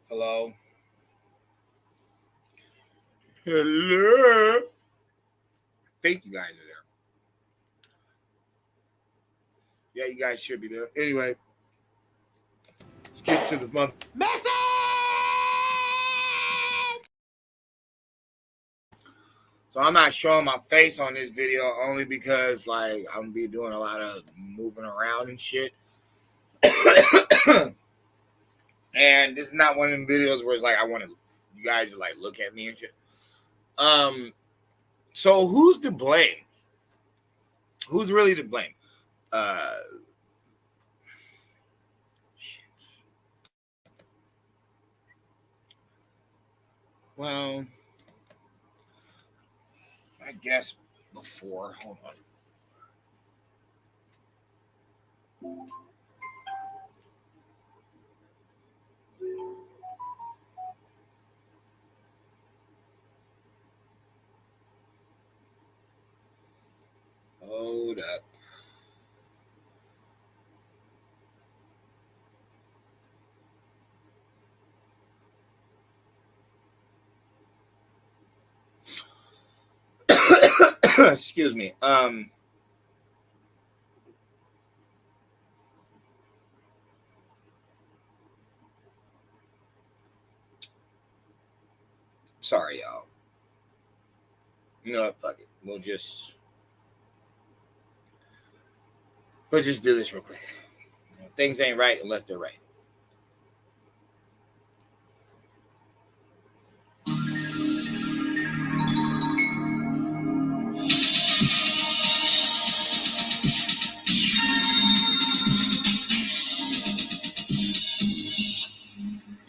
Hello. Hello. I think you guys are there. Yeah, you guys should be there. Anyway, let's get to the month. So I'm not showing my face on this video only because like I'm gonna be doing a lot of moving around and shit. And this is not one of them videos where it's like I want you guys to like look at me and shit. So who's to blame? Who's really to blame? Shit. Well, I guess before. Hold on. Hold up. Excuse me. Sorry, y'all. You know what? Fuck it. We'll just do this real quick. Things ain't right unless they're right.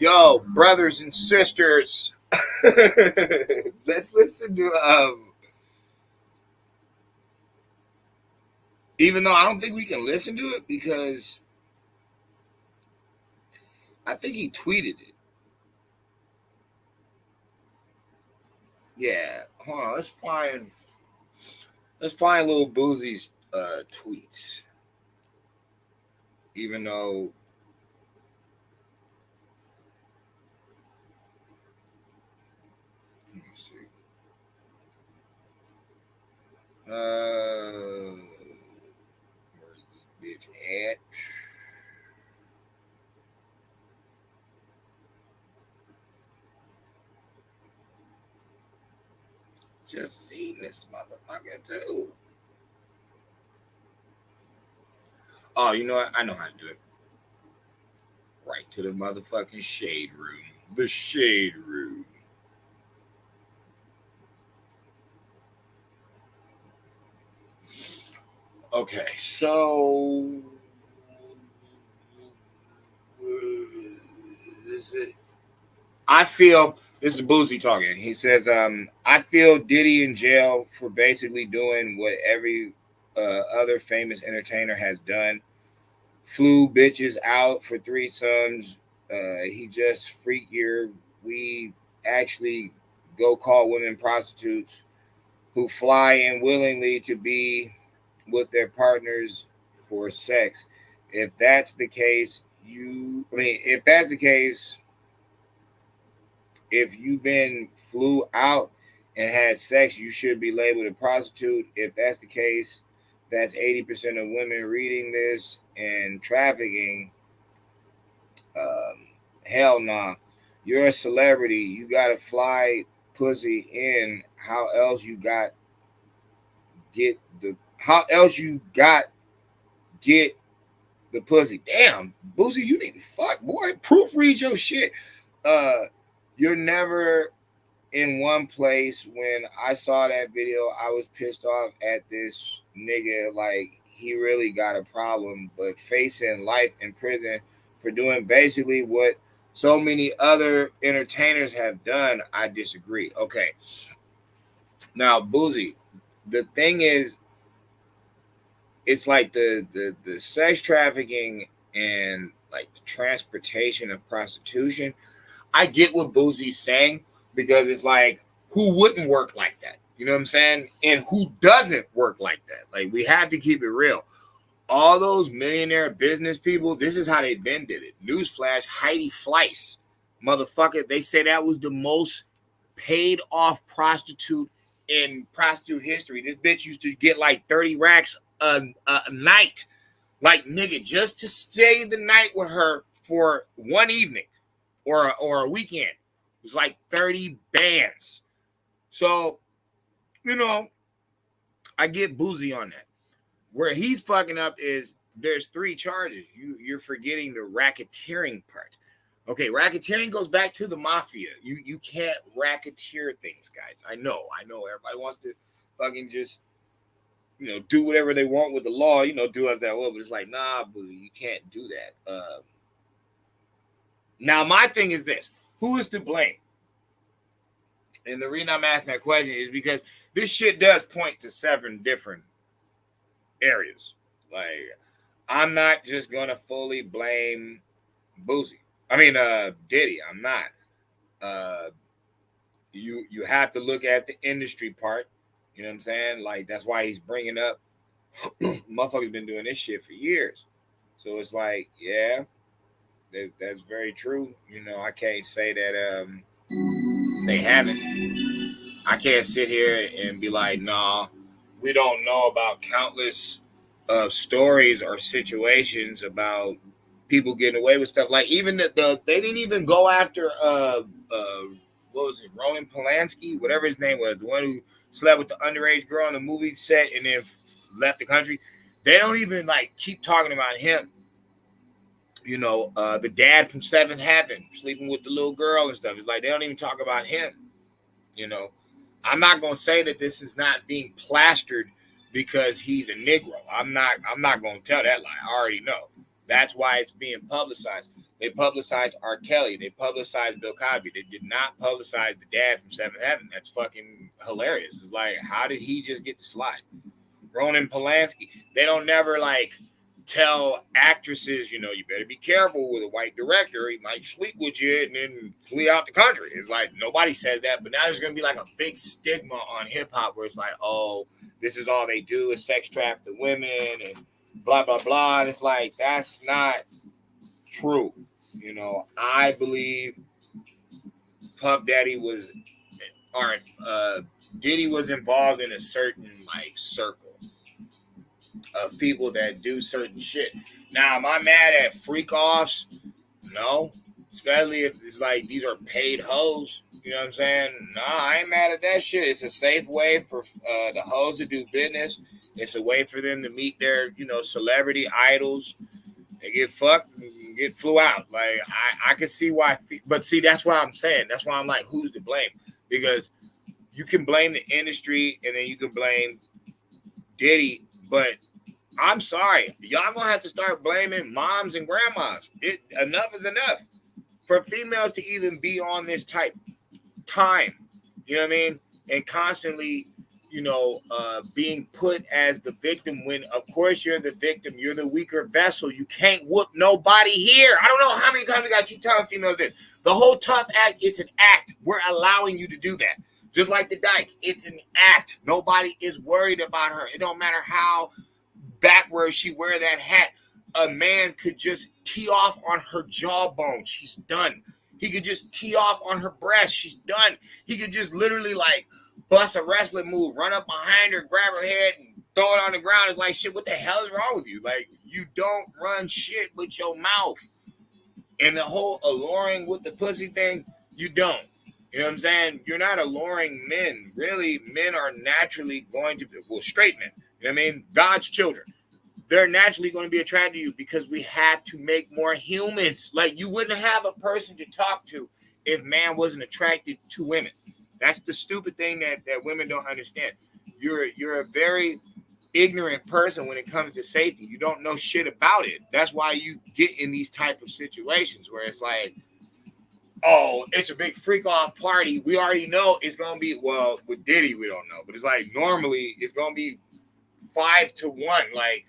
Yo, brothers and sisters, let's listen to even though I don't think we can listen to it because I think he tweeted it. Yeah, hold on, let's find Lil Boosie's tweets. Even though let me see. Where's this bitch at? Just seen this motherfucker too. Oh, you know what? I know how to do it. Right to the motherfucking shade room. The shade room. Okay, so I feel this is Boozy talking. He says, I feel Diddy in jail for basically doing what every other famous entertainer has done. Flew bitches out for threesomes. He just freakier. We actually go call women prostitutes who fly in willingly to be with their partners for sex. If that's the case, if that's the case, if you've been flew out and had sex, you should be labeled a prostitute. If that's the case, that's 80% of women reading this and trafficking. Hell nah. You're a celebrity. You gotta fly pussy in. How else you got get the pussy? Damn, Boosie, you need to fuck, boy. Proofread your shit. Uh you're never in one place. When I saw that video, I was pissed off at this nigga. Like, he really got a problem, but facing life in prison for doing basically what so many other entertainers have done, I disagree. Okay. Now, Boozy, the thing is, it's like the sex trafficking and like the transportation of prostitution. I get what Boosie's saying because it's like, who wouldn't work like that? You know what I'm saying? And who doesn't work like that? Like, we have to keep it real. All those millionaire business people, this is how they been did it. Newsflash, Heidi Fleiss Motherfucker, they say that was the most paid off prostitute in prostitute history. This bitch used to get like 30 racks a night. Like, nigga, just to stay the night with her for one evening or a weekend. It was like 30 bands. So, you know, I get Boosie on that. Where he's fucking up is there's 3 charges. You're forgetting the racketeering part. Okay, racketeering goes back to the mafia. You can't racketeer things, guys. I know. Everybody wants to fucking just, do whatever they want with the law, do as that will. But it's like, nah, Boosie, you can't do that. Now, my thing is this. Who is to blame? And the reason I'm asking that question is because this shit does point to 7 different areas. Like, I'm not just going to fully blame Boosie. I mean, Diddy, I'm not. You have to look at the industry part. You know what I'm saying? Like, that's why he's bringing up motherfuckers been doing this shit for years. So it's like, yeah, that's very true. I can't say that they haven't. I can't sit here and be like, nah, we don't know about countless stories or situations about people getting away with stuff. Like, even they didn't even go after what was it, Roman Polanski, whatever his name was, the one who slept with the underage girl on the movie set and then left the country. They don't even like keep talking about him. The dad from Seventh Heaven sleeping with the little girl and stuff. It's like they don't even talk about him. I'm not gonna say that this is not being plastered because he's a Negro. I'm not gonna tell that lie. I already know. That's why it's being publicized. They publicized R. Kelly. They publicized Bill Cosby. They did not publicize the dad from Seventh Heaven. That's fucking hilarious. It's like, how did he just get to slide? Roman Polanski. They don't never like tell actresses, you better be careful with a white director. He might sleep with you and then flee out the country. It's like nobody says that, but now there's gonna be like a big stigma on hip hop where it's like, oh, this is all they do is sex traffic the women and blah blah blah. And it's like that's not true. I believe Puff Daddy was, or Diddy was involved in a certain like circle of people that do certain shit. Now, am I mad at freak offs? No. Especially if it's like these are paid hoes. You know what I'm saying? Nah, I ain't mad at that shit. It's a safe way for the hoes to do business. It's a way for them to meet their, celebrity idols. They get fucked and get flew out. Like, I can see why. But see, that's why I'm saying. That's why I'm like, who's to blame? Because you can blame the industry and then you can blame Diddy. But I'm sorry. Y'all gonna have to start blaming moms and grandmas. Enough is enough. For females to even be on this type time, you know what I mean? And constantly, being put as the victim when, of course, you're the victim. You're the weaker vessel. You can't whoop nobody here. I don't know how many times I got to keep telling females this. The whole tough act is an act. We're allowing you to do that. Just like the dyke. It's an act. Nobody is worried about her. It don't matter how backwards she wear that hat. A man could just tee off on her jawbone. She's done. He could just tee off on her breast. She's done. He could just literally like bust a wrestling move, run up behind her, grab her head, and throw it on the ground. It's like, shit, what the hell is wrong with you? Like, you don't run shit with your mouth. And the whole alluring with the pussy thing, you don't. You know what I'm saying? You're not alluring men. Really, men are naturally going to be, well, straight men. You know what I mean? God's children. They're naturally going to be attracted to you because we have to make more humans. Like, you wouldn't have a person to talk to if man wasn't attracted to women. That's the stupid thing that women don't understand. You're a very ignorant person when it comes to safety. You don't know shit about it. That's why you get in these type of situations where it's like, oh, it's a big freak off party. We already know it's going to be, well, with Diddy, we don't know. But it's like, normally it's going to be 5 to 1. Like,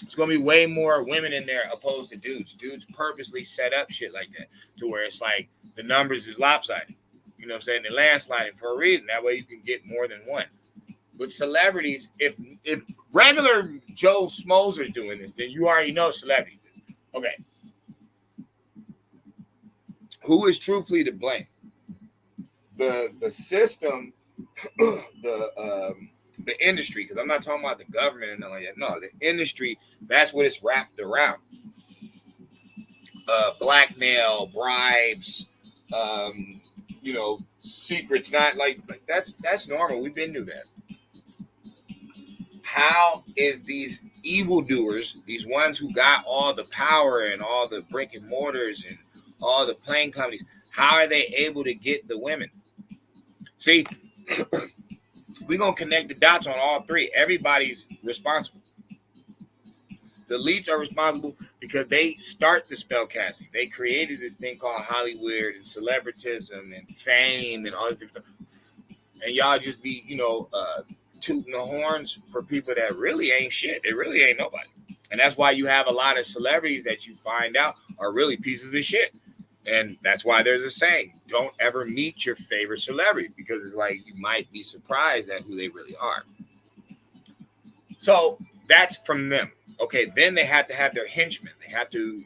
it's going to be way more women in there opposed to dudes. Dudes purposely set up shit like that to where it's like the numbers is lopsided. You know what I'm saying? They're landsliding for a reason. That way you can get more than one. With celebrities, if regular Joe Schmoes are doing this, then you already know celebrities. Okay. who is truthfully to blame? The system, the industry, because I'm not talking about the government and all like that. No, the industry, that's what it's wrapped around. Blackmail, bribes, secrets, not like that's normal. We've been through that. How is these evildoers, these ones who got all the power and all the brick and mortars and all the plane companies, how are they able to get the women? See, we're going to connect the dots on all three. Everybody's responsible. The elites are responsible because they start the spell casting. They created this thing called Hollywood and celebritism and fame and all this different stuff. And y'all just be, tooting the horns for people that really ain't shit. It really ain't nobody. And that's why you have a lot of celebrities that you find out are really pieces of shit. And that's why there's a saying, don't ever meet your favorite celebrity, because it's like you might be surprised at who they really are. So that's from them. Okay, then they have to have their henchmen. They have to,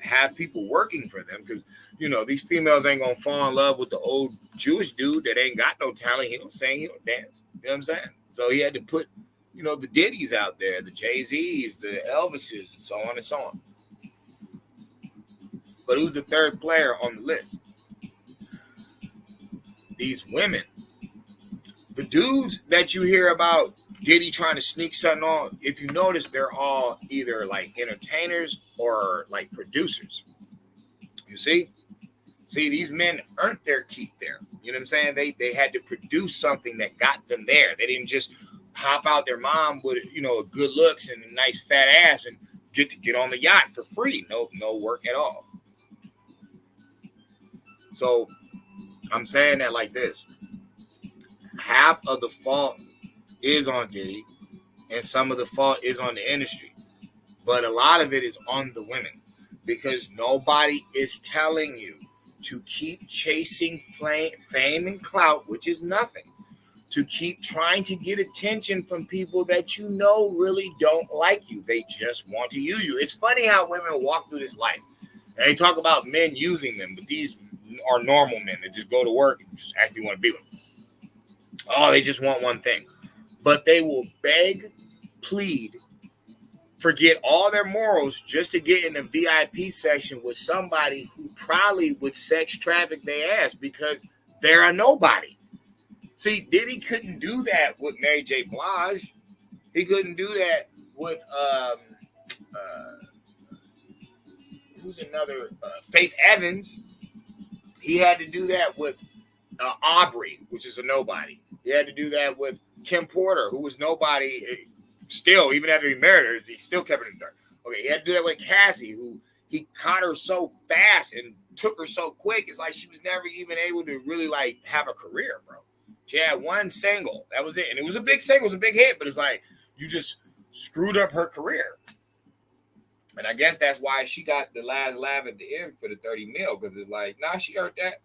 have people working for them, because, these females ain't going to fall in love with the old Jewish dude that ain't got no talent. He don't sing, he don't dance. You know what I'm saying? So he had to put, the Diddy's out there, the Jay-Z's, the Elvises, and so on and so on. But who's the third player on the list? These women. The dudes that you hear about Diddy trying to sneak something on, if you notice, they're all either like entertainers or like producers. You see? See, these men earned their keep there. You know what I'm saying? They had to produce something that got them there. They didn't just pop out their mom with, a good looks and a nice fat ass and get on the yacht for free. No work at all. So I'm saying that like this. Half of the fault is on Diddy, and some of the fault is on the industry. But a lot of it is on the women, because nobody is telling you to keep chasing fame and clout, which is nothing, to keep trying to get attention from people that really don't like you. They just want to use you. It's funny how women walk through this life, and they talk about men using them, but these are normal men that just go to work and just actually want to be with them. Oh, they just want one thing. But they will beg, plead, forget all their morals just to get in the VIP section with somebody who probably would sex traffic their ass, because they're a nobody. See, Diddy couldn't do that with Mary J. Blige. He couldn't do that with who's another? Faith Evans. He had to do that with Aubrey, which is a nobody. He had to do that with Kim Porter, who was nobody. Still, even after he married her, he still kept it in the dark. Okay, he had to do that with Cassie, who he caught her so fast and took her so quick. It's like she was never even able to really like have a career, bro. She had one single. That was it. And it was a big single. It was a big hit, but it's like you just screwed up her career. And I guess that's why she got the last laugh at the end for the 30 mil, because it's like, nah, she earned that.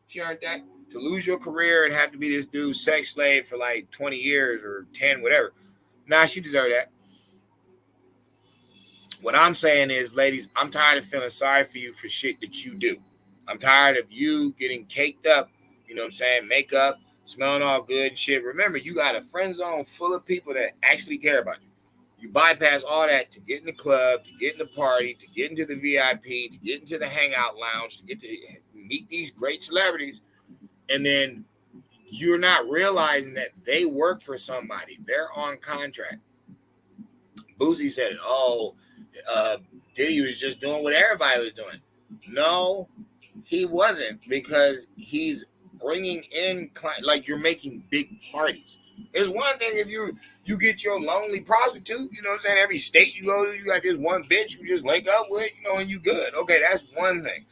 She earned that. To lose your career and have to be this dude's sex slave for like 20 years or 10, whatever. Nah, she deserved that. What I'm saying is, ladies, I'm tired of feeling sorry for you for shit that you do. I'm tired of you getting caked up, makeup, smelling all good shit. Remember, you got a friend zone full of people that actually care about you. You bypass all that to get in the club, to get in the party, to get into the VIP, to get into the hangout lounge, to get to meet these great celebrities. And then you're not realizing that they work for somebody. They're on contract. Boosie said it. Oh, Diddy was just doing what everybody was doing. No, he wasn't, because he's bringing in, like, you're making big parties. It's one thing if you get your lonely prostitute, every state you go to, you got this one bitch you just link up with, and you good. Okay, that's one thing.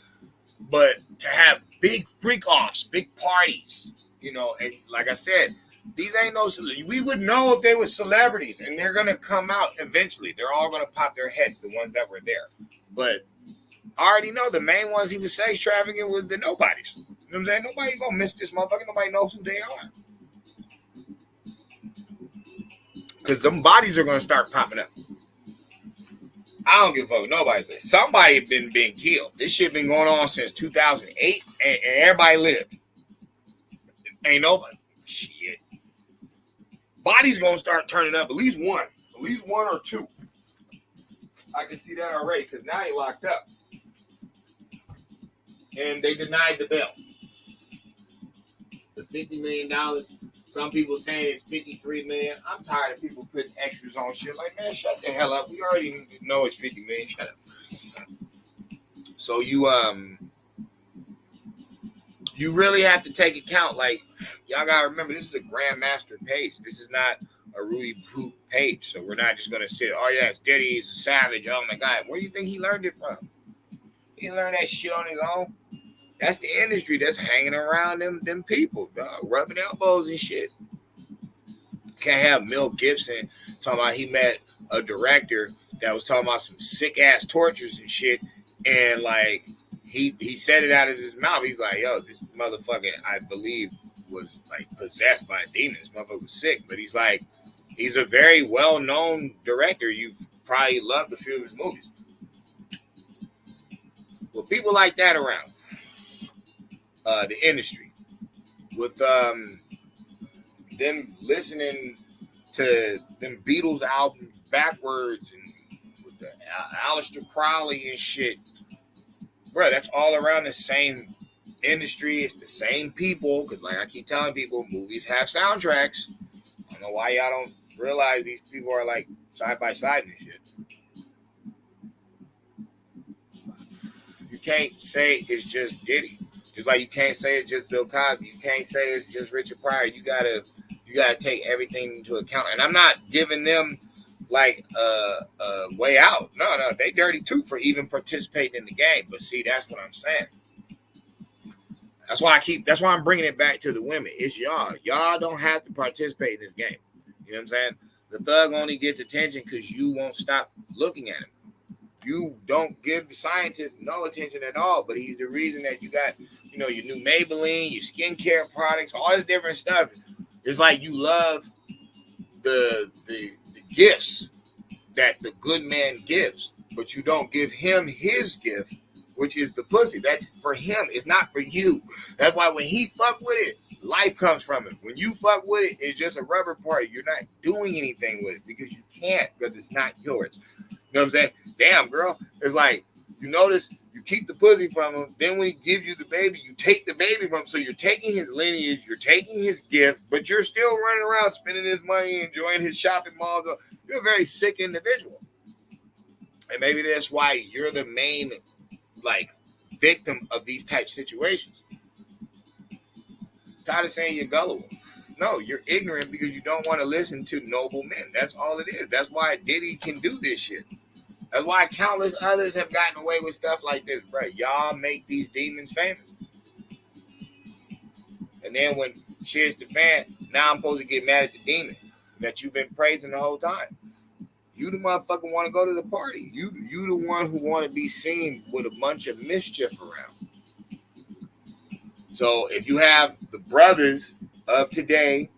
But to have big freak-offs, big parties, and like I said, these ain't no, we would know if they were celebrities, and they're going to come out eventually. They're all going to pop their heads, the ones that were there. But I already know the main ones he was sex trafficking was the nobodies. You know what I'm saying? Nobody's going to miss this motherfucker. Nobody knows who they are. Because them bodies are going to start popping up. I don't give a fuck what nobody says. Somebody been killed. This shit been going on since 2008, and everybody lived. Ain't nobody. Shit. Body's gonna start turning up. At least one or two. I can see that already because now he locked up, and they denied the bail. The $50 million. Some people saying it's $53 million. I'm tired of people putting extras on shit. Like, man, shut the hell up. We already know it's $50 million. Shut up. So you really have to take account. Like, y'all gotta remember, this is a Grandmaster page. This is not a Rudy Poop page. So we're not just gonna sit, oh yeah, it's Diddy, he's a savage. Oh my God, where do you think he learned it from? He learned that shit on his own. That's the industry that's hanging around them people, dog, rubbing elbows and shit. Can't have Mel Gibson talking about he met a director that was talking about some sick ass tortures and shit, and like he said it out of his mouth. He's like, yo, this motherfucker, I believe, was like possessed by a demon. This motherfucker was sick, but he's like, he's a very well known director. You've probably loved a few of his movies. With people like that around. The industry, with them listening to them Beatles albums backwards and with the Aleister Crowley and shit, bro, that's all around the same industry. It's the same people, because like I keep telling people, movies have soundtracks. I don't know why y'all don't realize these people are like side by side and shit. You can't say it's just Diddy. Just like you can't say it's just Bill Cosby. You can't say it's just Richard Pryor. You gotta take everything into account. And I'm not giving them like a way out. No, they dirty too for even participating in the game. But see, that's what I'm saying. That's why I'm bringing it back to the women. It's y'all. Y'all don't have to participate in this game. You know what I'm saying? The thug only gets attention because you won't stop looking at him. You don't give the scientist no attention at all, but he's the reason that you got, your new Maybelline, your skincare products, all this different stuff. It's like you love the gifts that the good man gives, but you don't give him his gift, which is the pussy. That's for him. It's not for you. That's why when he fuck with it, life comes from it. When you fuck with it, it's just a rubber party. You're not doing anything with it because you can't, because it's not yours. You know what I'm saying? Damn, girl. It's like, you notice you keep the pussy from him. Then when he gives you the baby, you take the baby from him. So you're taking his lineage, you're taking his gift, but you're still running around spending his money, enjoying his shopping malls. You're a very sick individual. And maybe that's why you're the main, like, victim of these type situations. Tired of saying you're gullible. No, you're ignorant because you don't want to listen to noble men. That's all it is. That's why Diddy can do this shit. That's why countless others have gotten away with stuff like this, bro. Y'all make these demons famous. And then when shit's the fan, now I'm supposed to get mad at the demon that you've been praising the whole time. You the motherfucker want to go to the party. You the one who want to be seen with a bunch of mischief around. So if you have the brothers of today,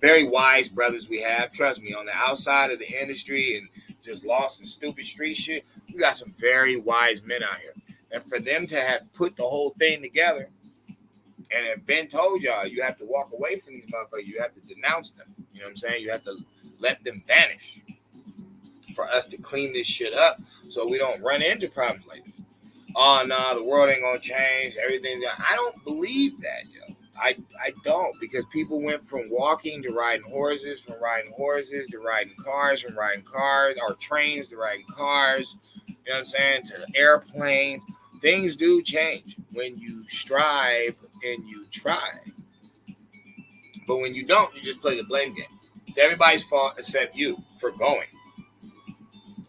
very wise brothers we have, trust me, on the outside of the industry and just lost in stupid street shit, we got some very wise men out here. And for them to have put the whole thing together and have been told y'all, you have to walk away from these motherfuckers, you have to denounce them. You know what I'm saying? You have to let them vanish for us to clean this shit up so we don't run into problems like this. Oh, no, the world ain't going to change. Everything. I don't believe that, yo. I don't, because people went from walking to riding horses, from riding horses to riding cars, from riding cars, or trains to riding cars, you know what I'm saying, to airplanes. Things do change when you strive and you try. But when you don't, you just play the blame game. It's everybody's fault except you for going.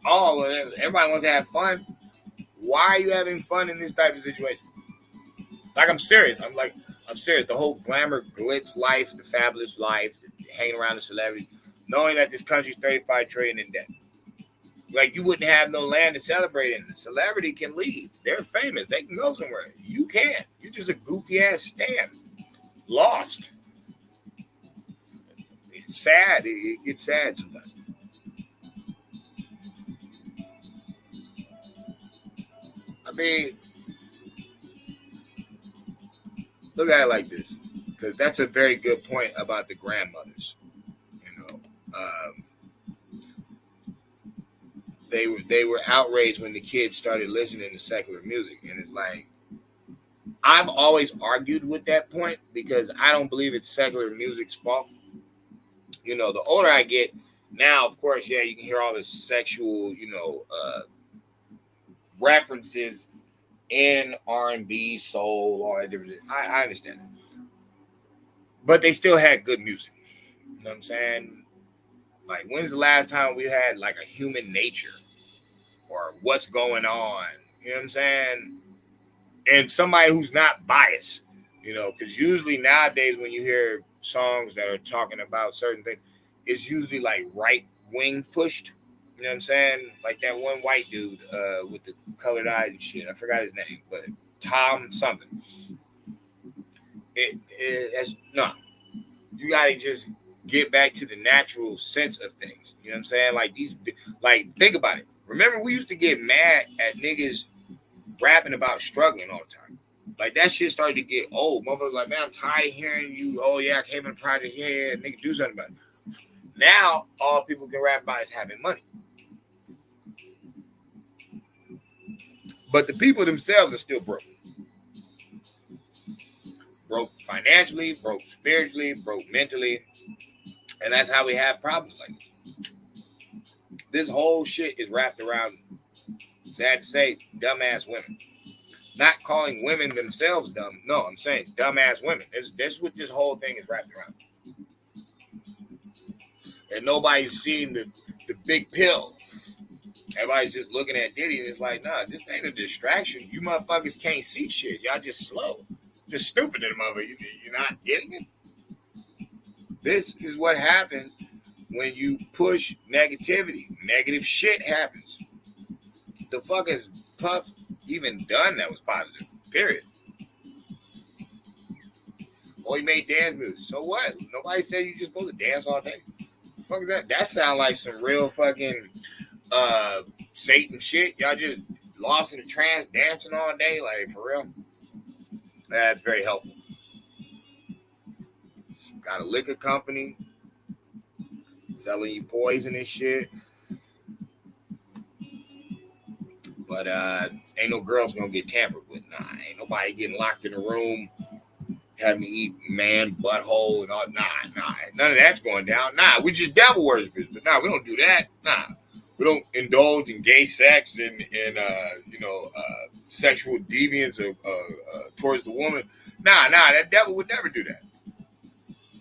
Oh, everybody wants to have fun. Why are you having fun in this type of situation? Like, I'm serious. I'm serious. The whole glamour, glitz life, the fabulous life, hanging around the celebrities, knowing that this country's $35 trillion in debt. Like, you wouldn't have no land to celebrate in. The celebrity can leave. They're famous. They can go somewhere. You can't. You're just a goofy ass stand. Lost. It's sad. It gets sad sometimes. mean, look at it like this, because that's a very good point about the grandmothers. You know, they were outraged when the kids started listening to secular music, and it's like I've always argued with that point because I don't believe it's secular music's fault. You know, the older I get now, of course, yeah, you can hear all this sexual, references in R&B, soul, all that different. I understand that, but they still had good music. You know what I'm saying? Like, when's the last time we had like a Human Nature or What's Going On? You know what I'm saying? And somebody who's not biased, because usually nowadays when you hear songs that are talking about certain things, it's usually like right wing pushed. You know what I'm saying? Like that one white dude with the colored eyes and shit. I forgot his name, but Tom something. No. You gotta just get back to the natural sense of things. You know what I'm saying? Like think about it. Remember, we used to get mad at niggas rapping about struggling all the time. Like that shit started to get old. Motherfuckers like, man, I'm tired of hearing you. Oh yeah, I came in the project. Yeah, nigga, do something about it. Now all people can rap about is having money. But the people themselves are still broke. Broke financially, broke spiritually, broke mentally. And that's how we have problems like this. This whole shit is wrapped around, sad to say, dumbass women. Not calling women themselves dumb. No, I'm saying dumbass women. That's what this whole thing is wrapped around. And nobody's seeing the big pill. Everybody's just looking at Diddy and it's like, nah, this ain't a distraction. You motherfuckers can't see shit. Y'all just slow. Just stupid in the motherfucker. You're not getting it? This is what happens when you push negativity. Negative shit happens. The fuck has Puff even done that was positive? Period. Oh, he made dance music. So what? Nobody said you just supposed to dance all day. Fuck that. That sound like some real fucking Satan shit. Y'all just lost in the trance, dancing all day, like for real. That's very helpful. Got a liquor company selling you poison and shit. But ain't no girls gonna get tampered with. Nah, ain't nobody getting locked in a room, having me eat man butthole and all. Nah, none of that's going down. Nah, we just devil worshippers. But nah, we don't do that. Nah, we don't indulge in gay sex and sexual deviance towards the woman. Nah, that devil would never do that.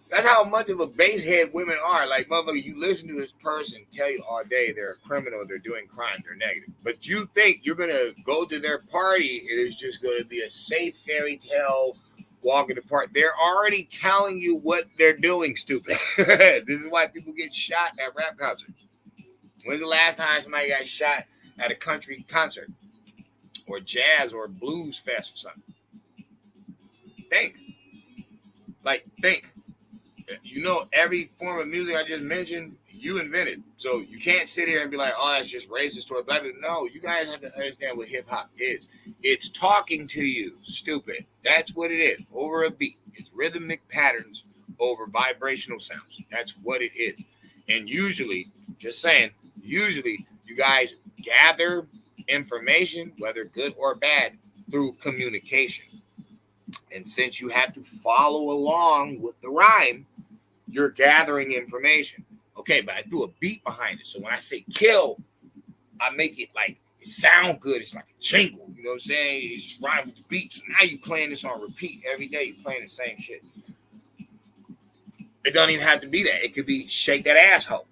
That's how much of a basehead women are. Like, motherfucker, you listen to this person tell you all day they're a criminal, they're doing crime, they're negative. But you think you're going to go to their party, it is just going to be a safe fairy tale walk in the park. They're already telling you what they're doing, stupid. This is why people get shot at rap concerts. When's the last time somebody got shot at a country concert? Or jazz or blues fest or something? Think. Every form of music I just mentioned, you invented. So you can't sit here and be like, oh, that's just racist toward black people. No, you guys have to understand what hip hop is. It's talking to you, stupid. That's what it is. Over a beat. It's rhythmic patterns over vibrational sounds. That's what it is. And usually, just saying, you guys gather information, whether good or bad, through communication. And since you have to follow along with the rhyme, you're gathering information. Okay, but I threw a beat behind it. So when I say kill, I make it like it sound good. It's like a jingle. You know what I'm saying? It's just rhyme with the beat. So now you're playing this on repeat every day. You're playing the same shit. It doesn't even have to be that. It could be shake that asshole.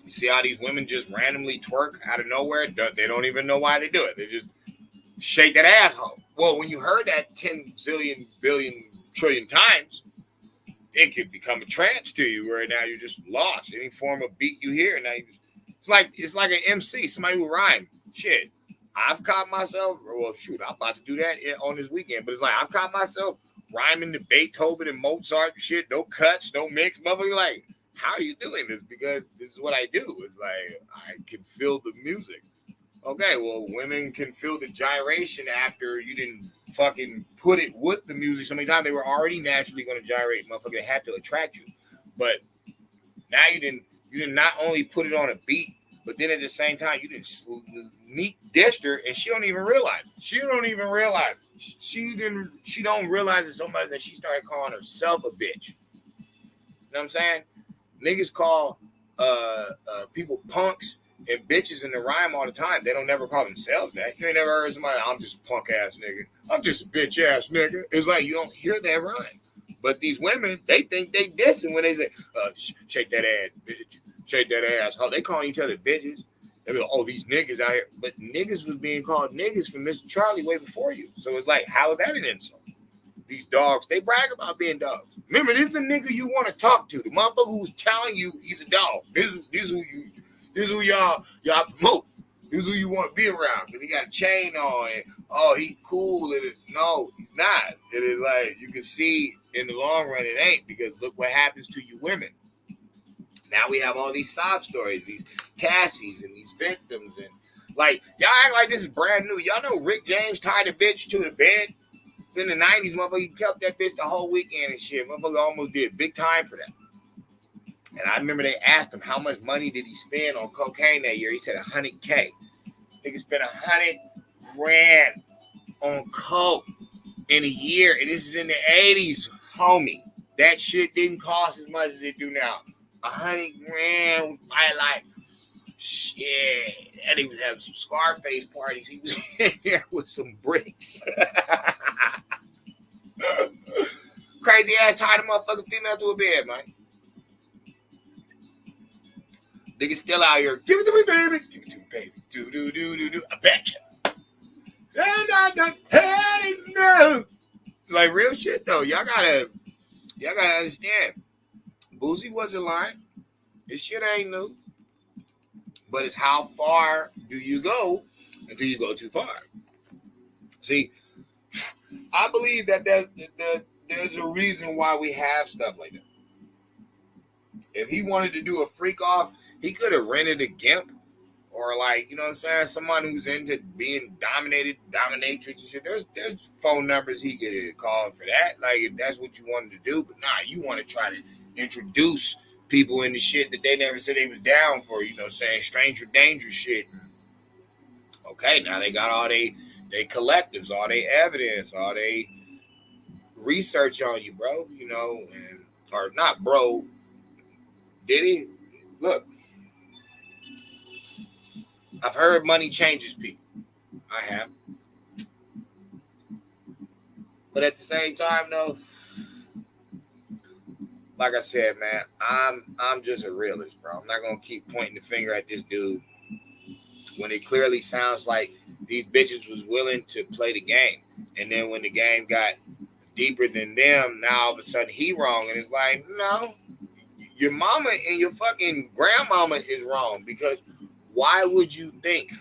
You see how these women just randomly twerk out of nowhere? They don't even know why they do it. They just shake that asshole. Well, when you heard that 10 zillion billion trillion times, it could become a trance to you where now you're just lost. Any form of beat you hear, now it's like an MC, somebody who rhyme. Shit, I've caught myself. Well, shoot, I'm about to do that on this weekend. But it's like I've caught myself rhyming to Beethoven and Mozart and shit. No cuts, no mix. Motherfucker, like, how are you doing this? Because this is what I do. It's like I can feel the music. Okay, well, women can feel the gyration after you didn't fucking put it with the music so many times. They were already naturally going to gyrate, motherfucker. They had to attract you. But now you didn't not only put it on a beat, but then at the same time you didn't sneak dissed her, and she don't even realize it. She don't even realize it. She don't realize it so much that she started calling herself a bitch. You know what I'm saying? Niggas call people punks and bitches in the rhyme all the time. They don't never call themselves that. You ain't never heard somebody, I'm just a punk ass nigga. I'm just a bitch ass nigga. It's like you don't hear that rhyme. But these women, they think they dissing when they say, shake that ass, bitch. Shake that ass. Oh, they calling each other bitches. They be like, oh, these niggas out here. But niggas was being called niggas from Mr. Charlie way before you. So it's like, how is that an insult? These dogs, they brag about being dogs. Remember, this is the nigga you want to talk to. The motherfucker who's telling you he's a dog. This is who y'all promote. This is who you want to be around because he got a chain on and oh, he cool. No, he's not. It is like you can see in the long run it ain't, because look what happens to you women. Now we have all these sob stories, these Cassies and these victims, and like y'all act like this is brand new. Y'all know Rick James tied a bitch to the bed in the 90s, motherfucker. He kept that bitch the whole weekend and shit. Motherfucker almost did big time for that. And I remember they asked him how much money did he spend on cocaine that year. He said $100K. Nigga spent $100 grand on coke in a year, and this is in the 80s, homie. That shit didn't cost as much as it do now. $100 grand, I like shit. And he was having some Scarface parties. He was in there with some bricks. Crazy ass tied a motherfucking female to a bed, man. Niggas still out here. Give it to me, baby. Give it to me, baby. Do. I bet you. And I done had enough. Like real shit though. Y'all gotta understand. Boosie wasn't lying. This shit ain't new. But it's how far do you go until you go too far. See, I believe that there's a reason why we have stuff like that. If he wanted to do a freak off, he could have rented a gimp or like, you know what I'm saying, someone who's into being dominatrix and shit. There's phone numbers he could call for that. Like if that's what you wanted to do. But nah, you want to try to introduce people into shit that they never said they was down for, you know, saying stranger danger shit. Okay, now they got all they collectives, all they evidence, all they research on you, bro, you know, and or not, bro. Did he? Look, I've heard money changes people. I have. But at the same time, though, like I said, man, I'm just a realist, bro. I'm not gonna keep pointing the finger at this dude when it clearly sounds like these bitches was willing to play the game. And then when the game got deeper than them, now all of a sudden he wrong. And it's like, no, your mama and your fucking grandmama is wrong, because why would you think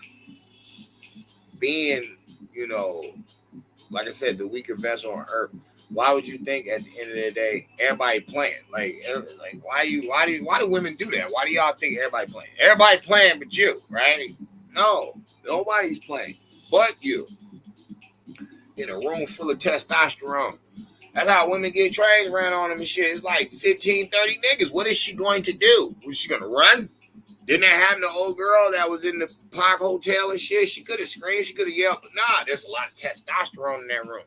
being, you know, like I said, the weaker vessel on earth, why would you think at the end of the day everybody playing? Like why do women do that? Why do y'all think everybody playing? Everybody playing but you, right? No, nobody's playing but you. In a room full of testosterone. That's how women get trains ran on them and shit. It's like 15, 30 niggas. What is she going to do? Was she going to run? Didn't that happen to the old girl that was in the Park Hotel and shit? She could have screamed. She could have yelled. But nah, there's a lot of testosterone in that room.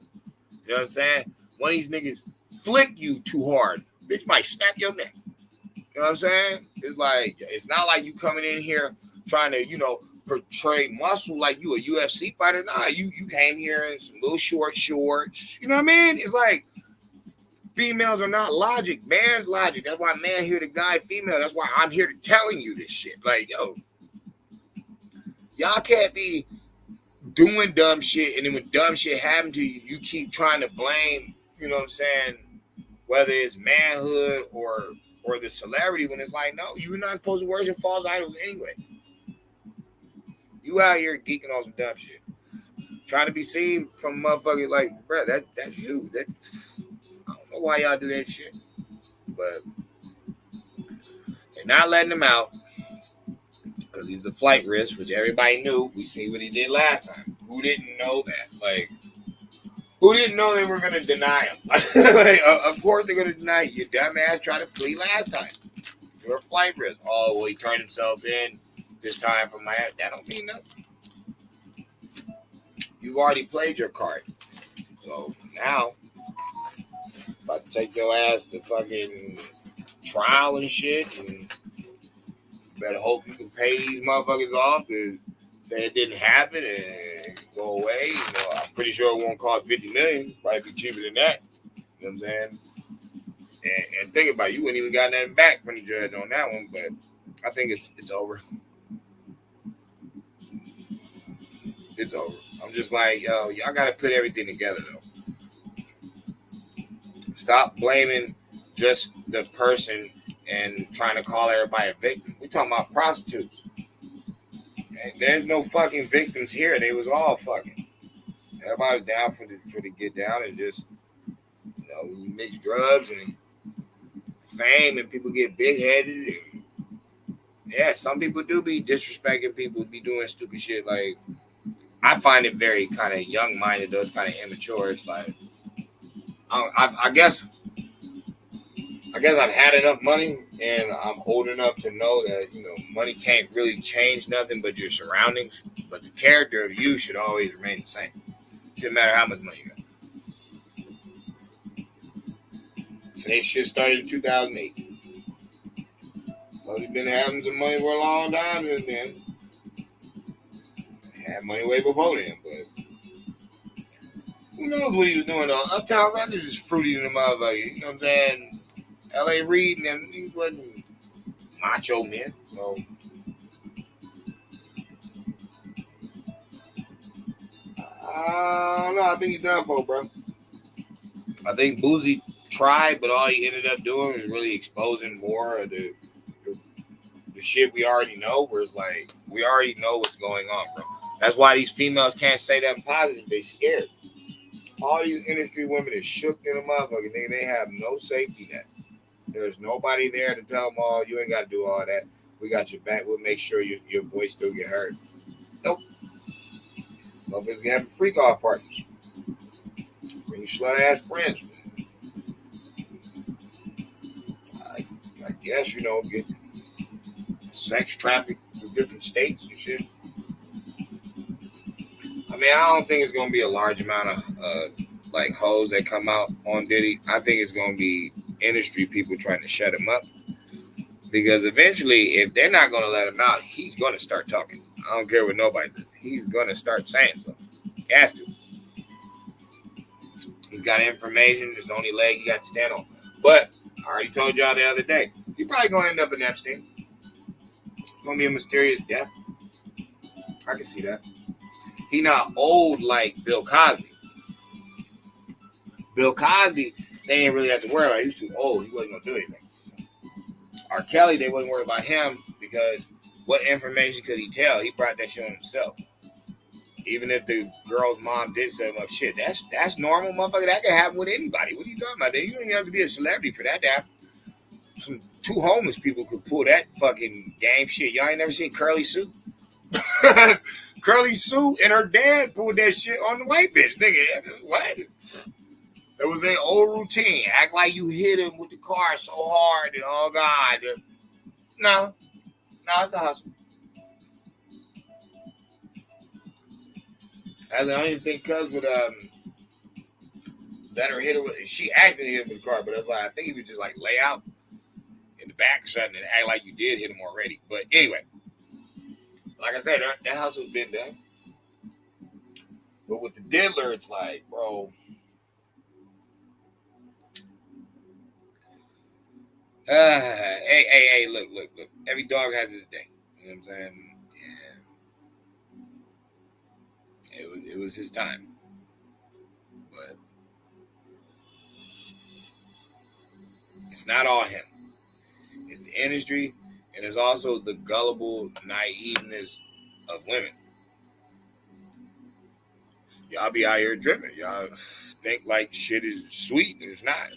You know what I'm saying? One of these niggas flick you too hard, bitch might snap your neck. You know what I'm saying? It's like, it's not like you coming in here trying to, you know, portray muscle like you a UFC fighter. Nah, you came here in some little shorts. You know what I mean? It's like females are not logic. Man's logic. That's why man here to guide female. That's why I'm here to telling you this shit. Like, yo, y'all can't be doing dumb shit, and then when dumb shit happen to you, you keep trying to blame, you know what I'm saying, whether it's manhood or the celebrity, when it's like, no, you're not supposed to worship false idols anyway. You out here geeking on some dumb shit, trying to be seen from motherfuckers like, bro, that's you. That I don't know why y'all do that shit, but they're not letting them out. because he's a flight risk, which everybody knew. We see what he did last time. Who didn't know that? Like, who didn't know they were going to deny him? Like, of course they're going to deny you. Your dumbass tried to flee last time. You're a flight risk. Oh, well, he turned himself in this time from Miami. That don't mean nothing. You've already played your card. So now, about to take your ass to fucking trial and shit, and better hope you can pay these motherfuckers off and say it didn't happen and go away. You know, I'm pretty sure it won't cost $50 million. Probably be cheaper than that. You know what I'm saying? And think about it, you wouldn't even got nothing back from the judge on that one, but I think it's over. It's over. I'm just like, yo, y'all got to put everything together, though. Stop blaming just the person and trying to call everybody a victim. We're talking about prostitutes. And there's no fucking victims here. They was all fucking. Everybody was down for the get down and just, you know, mix drugs and fame and people get big headed. Yeah, some people do be disrespecting people, be doing stupid shit. Like, I find it very kind of young minded, though. It's kind of immature. It's like, I guess I've had enough money and I'm old enough to know that, you know, money can't really change nothing but your surroundings. But the character of you should always remain the same. Shouldn't matter how much money you got. So this shit started in 2008. Well, he's been having some money for a long time since then. Had money way before then, but who knows what he was doing though. Uptown Records is fruity in the motherfucker. You know what I'm saying? L.A. Reid and them, these wasn't macho men, so I don't know. I think he's done for, bro. I think Boosie tried, but all he ended up doing was really exposing more of the shit we already know. Where it's like, we already know what's going on, bro. That's why these females can't say that positive. They scared. All these industry women are shook in the motherfucker. They have no safety net. There's nobody there to tell them, oh, you ain't got to do all that. We got your back. We'll make sure your voice still get heard. Nope. Motherfuckers having freak off parties. Bring your slut ass friends. I guess, you know, get sex trafficked to different states and shit. I mean, I don't think it's going to be a large amount of like hoes that come out on Diddy. I think it's going to be industry people trying to shut him up, because eventually, if they're not going to let him out, he's going to start talking. I don't care what nobody does. He's going to start saying something. He has to. He's got information. There's the only leg he got to stand on. But I already told y'all the other day, he's probably going to end up in Epstein. It's going to be a mysterious death. I can see that. He not old like Bill Cosby. Bill Cosby, they ain't really have to worry about. He was too old. He wasn't going to do anything. R. Kelly, they wasn't worried about him because what information could he tell? He brought that shit on himself. Even if the girl's mom did set him up, shit, that's normal, motherfucker. That can happen with anybody. What are you talking about? You don't even have to be a celebrity for that to happen. Some two homeless people could pull that fucking game shit. Y'all ain't never seen Curly Sue? Curly Sue and her dad pulled that shit on the white bitch. Nigga, what? It was their old routine. Act like you hit him with the car so hard and oh God. No, it's a hustle. I don't even think Cuz would let her hit her with. She actually hit him with the car, but I was like, I think he would just like lay out in the back or something and act like you did hit him already. But anyway, like I said, that hustle's been done. But with the diddler, it's like, bro. Hey, look. Every dog has his day. You know what I'm saying? Yeah. It was his time. But it's not all him. It's the industry, and it's also the gullible naiveness of women. Y'all be out here dripping. Y'all think like shit is sweet, and it's not.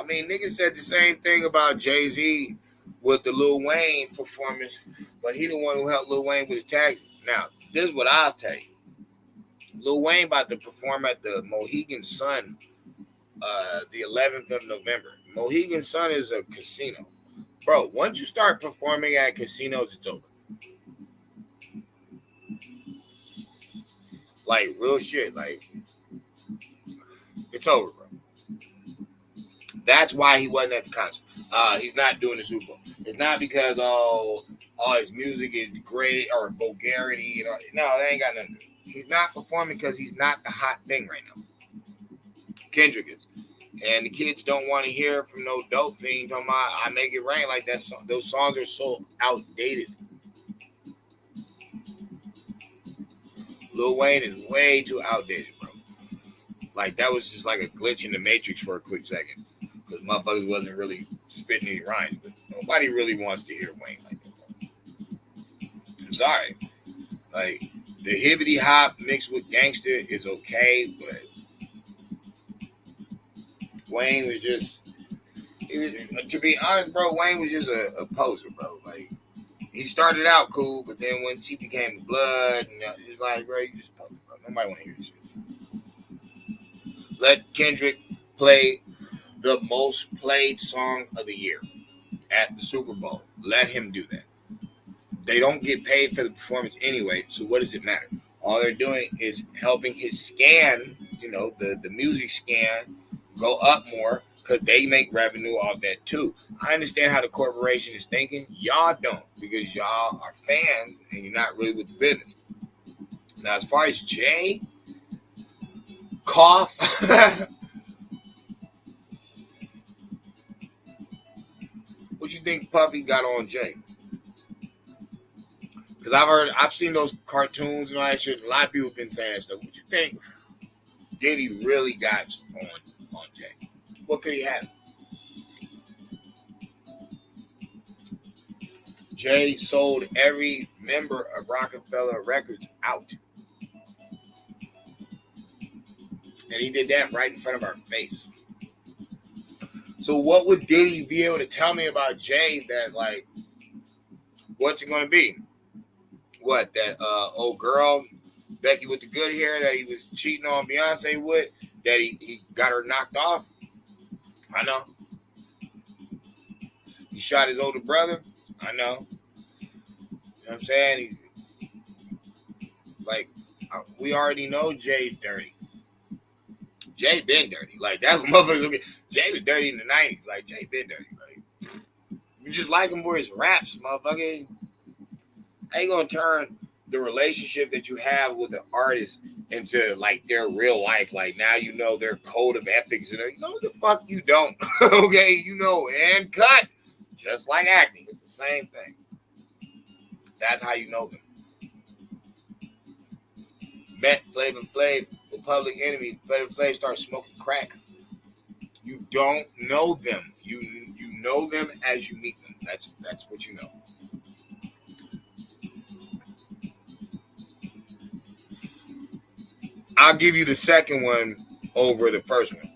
mean, niggas said the same thing about Jay-Z with the Lil Wayne performance, but he the one who helped Lil Wayne with his tag. Now, this is what I'll tell you. Lil Wayne about to perform at the Mohegan Sun the 11th of November. Mohegan Sun is a casino. Bro, once you start performing at casinos, it's over. Like, real shit. Like, it's over, bro. That's why he wasn't at the concert. He's not doing the Super Bowl. It's not because, his music is great or vulgarity. You know, no, that ain't got nothing to do. He's not performing because he's not the hot thing right now. Kendrick is. And the kids don't want to hear from no dope fiend talking about I Make It Rain like that. Those songs are so outdated. Lil Wayne is way too outdated, bro. Like, that was just like a glitch in the Matrix for a quick second. Because motherfuckers wasn't really spitting any rhymes. But nobody really wants to hear Wayne like that, bro. I'm sorry. Like, the hibbity hop mixed with gangster is okay, but Wayne was just, to be honest, bro, Wayne was just a poser, bro. Like, he started out cool, but then once he became blood, and it's like, bro, you just poser, bro. Nobody want to hear this shit. Let Kendrick play the most played song of the year at the Super Bowl. Let him do that. They don't get paid for the performance anyway, so what does it matter? All they're doing is helping his scan, the music scan, go up more because they make revenue off that too. I understand how the corporation is thinking. Y'all don't, because y'all are fans and you're not really with the business. Now, as far as Jay, cough. What you think Puffy got on Jay? Because I've seen those cartoons and all that shit. A lot of people have been saying that stuff. What you think Diddy really got on Jay? What could he have? Jay sold every member of Rockefeller Records out. And he did that right in front of our face. So what would Diddy be able to tell me about Jay that, like, what's it going to be? What, that old girl, Becky with the good hair that he was cheating on Beyonce with, that he got her knocked off? I know. He shot his older brother? I know. You know what I'm saying? We already know Jay's dirty. Jay been dirty. Like, that motherfucker looking. Jay was dirty in the 90s. Like, Jay been dirty. Like, you just like him for his raps, motherfucker. I ain't gonna turn the relationship that you have with the artist into, like, their real life. Like, now you know their code of ethics. And the fuck you don't. Okay? And cut. Just like acting. It's the same thing. That's how you know them. Met Flavor Flav with Public Enemy. Flavor Flav starts smoking crack. You don't know them. You know them as you meet them. That's what you know. I'll give you the second one over the first one.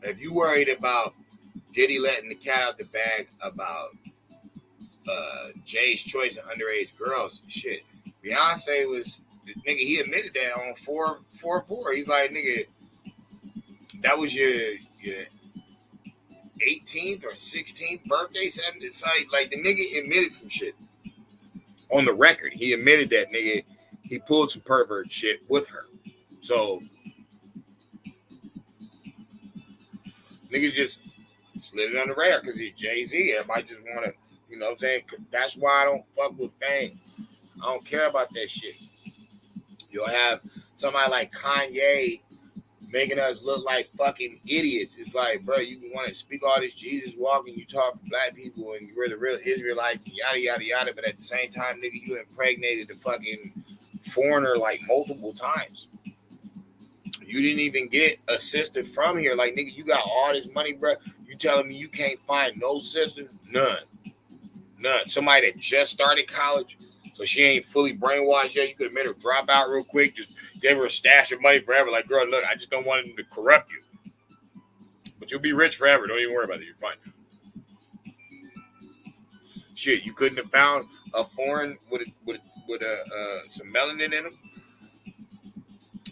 If you worried about Diddy letting the cat out the bag about Jay's choice of underage girls, shit. Beyonce was, nigga, he admitted that on 4/4. He's like, nigga, that was your 18th or 16th birthday. It's like the nigga admitted some shit. On the record, he admitted that, nigga, he pulled some pervert shit with her. So, niggas just slid it on the radar because he's Jay-Z. Everybody just want to, you know what I'm saying? That's why I don't fuck with fame. I don't care about that shit. You'll have somebody like Kanye making us look like fucking idiots. It's like, bro, you want to speak all this Jesus walk and you talk for black people and you're the real Israelites and yada, yada, yada. But at the same time, nigga, you impregnated the fucking foreigner like multiple times. You didn't even get a sister from here. Like, nigga, you got all this money, bro. You telling me you can't find no sister? None. Somebody that just started college, so she ain't fully brainwashed yet. You could have made her drop out real quick. Just gave her a stash of money forever. Like, girl, look, I just don't want him to corrupt you. But you'll be rich forever. Don't even worry about it. You're fine. Shit, you couldn't have found a foreign with some melanin in him.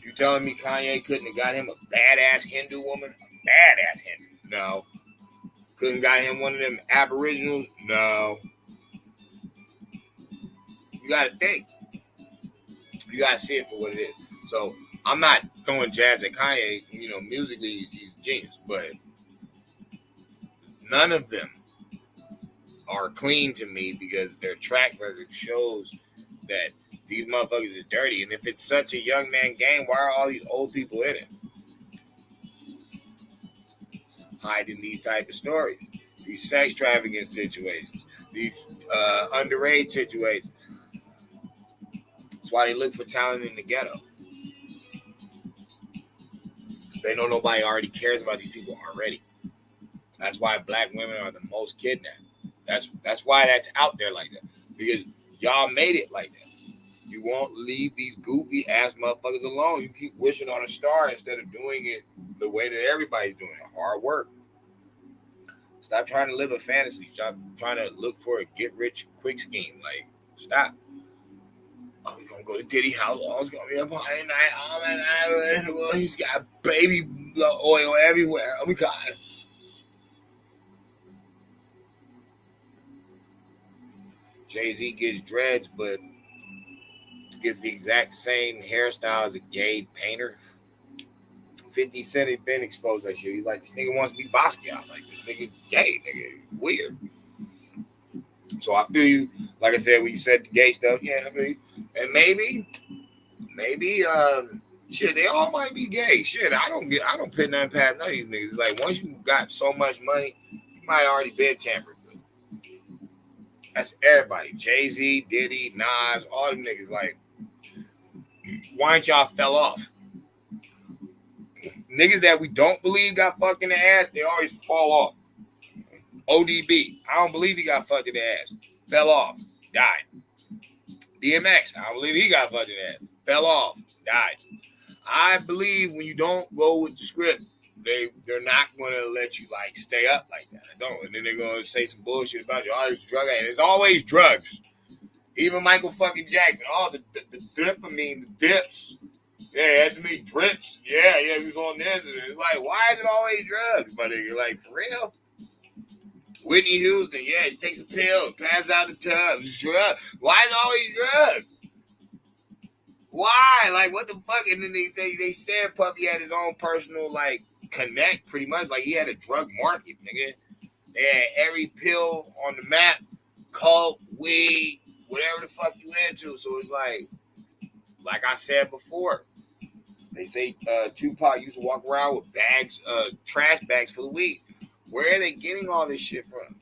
You telling me Kanye couldn't have got him a badass Hindu woman? A badass Hindu? No. Couldn't got him one of them aboriginals? No. You gotta think. You gotta see it for what it is. So I'm not throwing jabs at Kanye. You know, musically he's a genius, but none of them are clean to me because their track record shows that these motherfuckers is dirty. And if it's such a young man game, why are all these old people in it? Hiding these type of stories, these sex trafficking situations, these underage situations. That's why they look for talent in the ghetto. They know nobody already cares about these people already. That's why black women are the most kidnapped. That's why that's out there like that. Because y'all made it like that. You won't leave these goofy ass motherfuckers alone. You keep wishing on a star instead of doing it the way that everybody's doing it. Hard work. Stop trying to live a fantasy. Stop trying to look for a get rich quick scheme. Like, stop. Oh, we're gonna go to Diddy house. Oh, it's gonna be a party night. Oh my god. Well, he's got baby oil everywhere. Oh my god. Jay-Z gets dreads, but gets the exact same hairstyle as a gay painter. 50 Cent had been exposed that shit. He's like, this nigga wants to be Basquiat. Like, this nigga gay, nigga. Weird. So I feel you. Like I said, when you said the gay stuff, yeah, I mean, and maybe, shit, they all might be gay. Shit, I don't put nothing past none of these niggas. Like, once you got so much money, you might already been tampered with. That's everybody. Jay-Z, Diddy, Nas, all them niggas. Like, why ain't y'all fell off? Niggas that we don't believe got fucked in the ass, they always fall off. ODB, I don't believe he got fucked in the ass. Fell off, died. DMX, I don't believe he got fucked in the ass. Fell off, died. I believe when you don't go with the script, they're not going to let you like stay up like that. I don't. And then they're going to say some bullshit about you. Oh, it's drug addict. It's always drugs. Even Michael fucking Jackson. Oh, the dopamine, the dips. Yeah, it had to be drips. Yeah, he was on this. And it's like, why is it always drugs? But they're like, for real? Whitney Houston, yeah, she takes a pill, passes out the tub. It's drugs. Why is it always drugs? Why? Like, what the fuck? And then they said Puffy had his own personal, like, connect, pretty much. Like, he had a drug market, nigga. They had every pill on the map, coke, weed, whatever the fuck you into. So it's like I said before, they say Tupac used to walk around with bags, trash bags full of weed. Where are they getting all this shit from?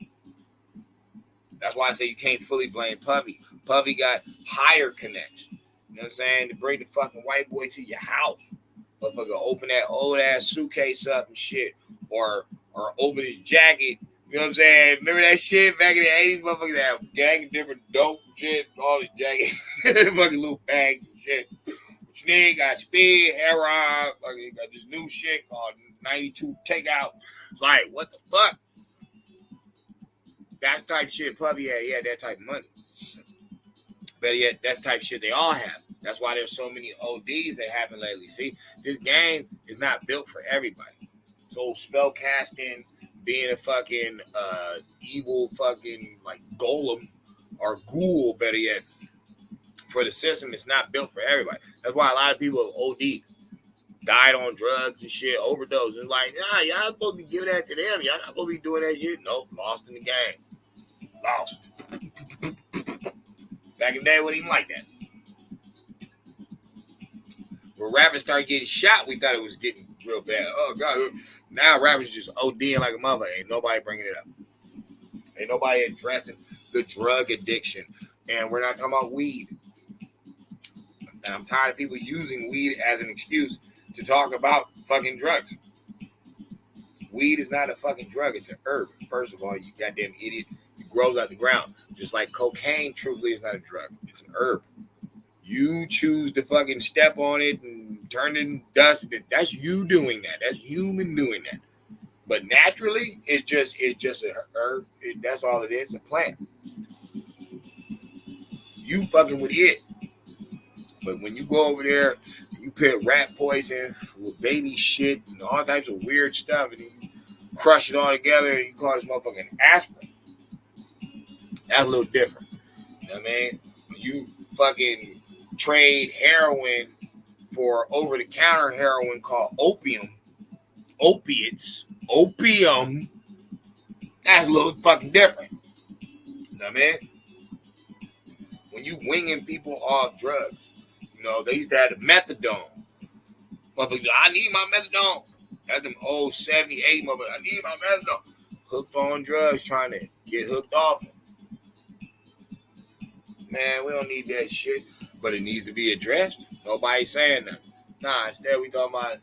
That's why I say you can't fully blame Puffy. Puffy got higher connects. You know what I'm saying? To bring the fucking white boy to your house. Motherfucker open that old ass suitcase up and shit. Or open his jacket. You know what I'm saying? Remember that shit back in the 80s? Motherfuckers had gang of different dope shit. All the jacket. Fucking little bags and shit. What you need? Got speed, heroin. Fucking got this new shit called 92 Takeout. It's like, what the fuck? That type of shit Puffy had. He had that type of money. But yet, that's type of shit they all have. That's why there's so many ODs that happen lately. See, this game is not built for everybody. So spell casting, being a fucking evil fucking like golem or ghoul, better yet, for the system, it's not built for everybody. That's why a lot of people OD died on drugs and shit, overdose. It's like, nah, y'all supposed to be giving that to them. Y'all not supposed to be doing that shit. Nope, lost in the game. Lost. Back in the day, it wasn't even like that. When rappers started getting shot, we thought it was getting real bad. Oh, God. Now rappers just ODing like a mother. Ain't nobody bringing it up. Ain't nobody addressing the drug addiction. And we're not talking about weed. And I'm tired of people using weed as an excuse to talk about fucking drugs. Weed is not a fucking drug. It's an herb. First of all, you goddamn idiot. It grows out the ground. Just like cocaine, truthfully, is not a drug. It's an herb. You choose to fucking step on it and turn it in dust. That's you doing that. That's human doing that. But naturally, it's just a herb. That's all it is, a plant. You fucking with it. But when you go over there, you put rat poison with baby shit and all types of weird stuff, and you crush it all together, and you call this motherfucking aspirin. That's a little different. You know what I mean? You fucking trade heroin for over-the-counter heroin called opium. Opiates. Opium. That's a little fucking different. You know what I mean? When you winging people off drugs, you know, they used to have the methadone. Motherfuckers, I need my methadone. That's them old 78 motherfuckers. I need my methadone. Hooked on drugs, trying to get hooked off them. Man, we don't need that shit. But it needs to be addressed. Nobody's saying that. Nah, instead we talking about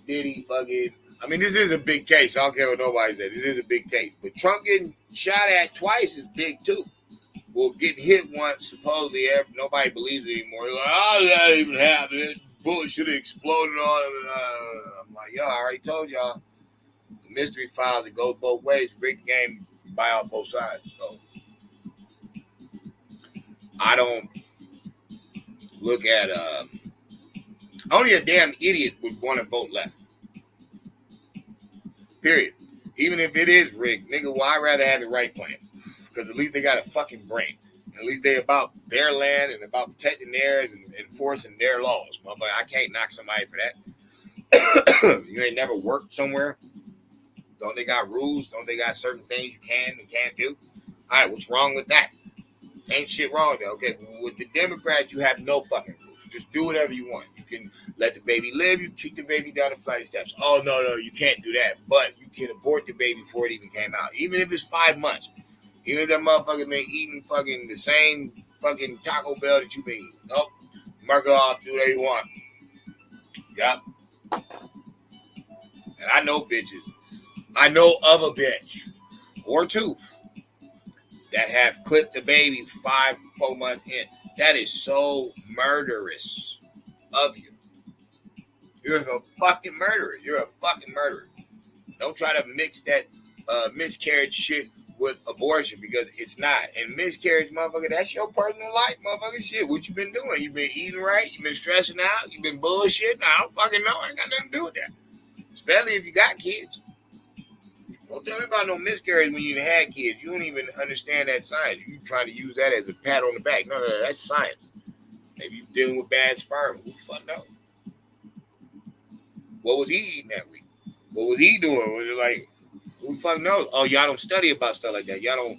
Diddy fucking. I mean, this is a big case. I don't care what nobody said. This is a big case. But Trump getting shot at twice is big too. Well, getting hit once, supposedly, nobody believes it anymore. They're like, oh, that even happened. Bullet should have exploded on him. I'm like, yo, I already told y'all. The mystery files, it goes both ways. Rigged game by on both sides. So I don't look at only a damn idiot would want to vote left. Period. Even if it is rigged, nigga, well, I'd rather have the right plan. Because at least they got a fucking brain. And at least they about their land and about protecting theirs and enforcing their laws. Motherfucker, I can't knock somebody for that. You ain't never worked somewhere. Don't they got rules? Don't they got certain things you can and can't do? All right, what's wrong with that? Ain't shit wrong with that. Okay, with the Democrats, you have no fucking rules. Just do whatever you want. You can let the baby live. You kick the baby down the flight of steps. Oh, no, you can't do that. But you can abort the baby before it even came out. Even if it's 5 months. Even if that motherfucker been eating fucking the same fucking Taco Bell that you been eating. Nope. Mark it off. Do whatever you want. Yep. And I know bitches. I know of a bitch. Or two. That have clipped the baby 4 months in. That is so murderous of you. You're a fucking murderer. You're a fucking murderer. Don't try to mix that miscarriage shit with abortion because it's not. And miscarriage, motherfucker, that's your personal life, motherfucker. Shit, what you been doing? You been eating right? You been stressing out? You been bullshitting? I don't fucking know. I ain't got nothing to do with that. Especially if you got kids. Don't tell me about no miscarriage when you had kids. You don't even understand that science. You trying to use that as a pat on the back. No, that's science. Maybe you dealing with bad sperm. Who the fuck knows? What was he eating that week? What was he doing? Was it like, who the fuck knows? Oh, y'all don't study about stuff like that. Y'all don't,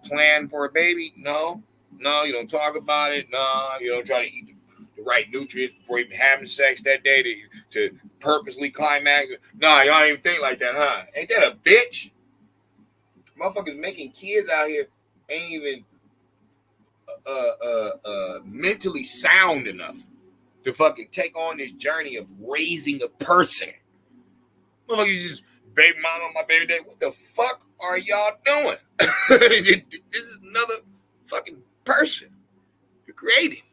plan for a baby? No, you don't talk about it. No, you don't try to eat the right nutrients before even having sex that day to purposely climax. No, y'all don't even think like that, huh? Ain't that a bitch? Motherfuckers making kids out here ain't even mentally sound enough to fucking take on this journey of raising a person. Motherfuckers just baby mama on my baby day. What the fuck are y'all doing? This is another fucking person you're creating.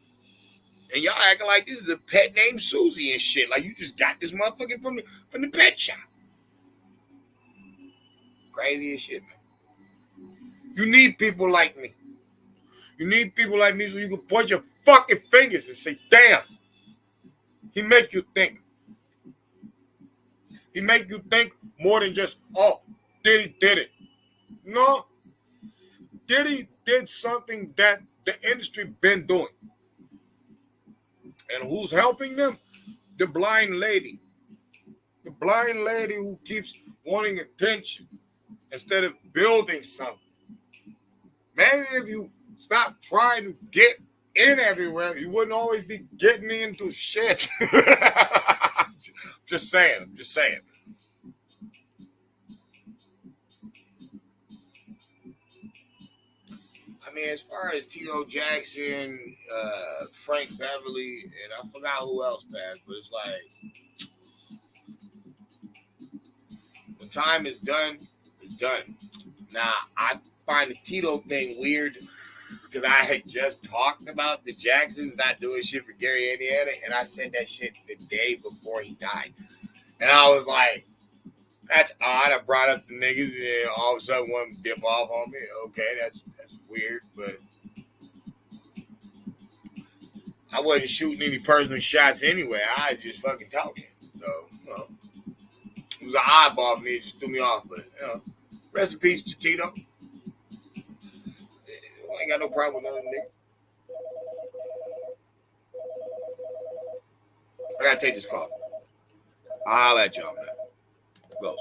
And y'all acting like this is a pet named Susie and shit. Like you just got this motherfucker from the pet shop. Crazy as shit, man. You need people like me. You need people like me so you can point your fucking fingers and say, damn. He make you think. He make you think more than just, oh, Diddy did it. No. Diddy did something that the industry been doing. And who's helping them? The blind lady. The blind lady who keeps wanting attention instead of building something. Maybe if you stop trying to get in everywhere, you wouldn't always be getting into shit. I'm just saying. I mean, as far as T.O. Jackson, Frank Beverly, and I forgot who else passed, but it's like, when time is done, it's done. Now, I find the Tito thing weird because I had just talked about the Jacksons not doing shit for Gary, Indiana, and I said that shit the day before he died. And I was like, That's odd. I brought up the niggas and then all of a sudden one dip off on me. Okay, that's weird, but I wasn't shooting any personal shots anyway. I was just fucking talking. So, you know, it was an eyeball for me. It just threw me off. But, you know, rest in peace to Tito. I ain't got no problem with none of them niggas. I gotta take this call. I'll holler at y'all, man. Goes.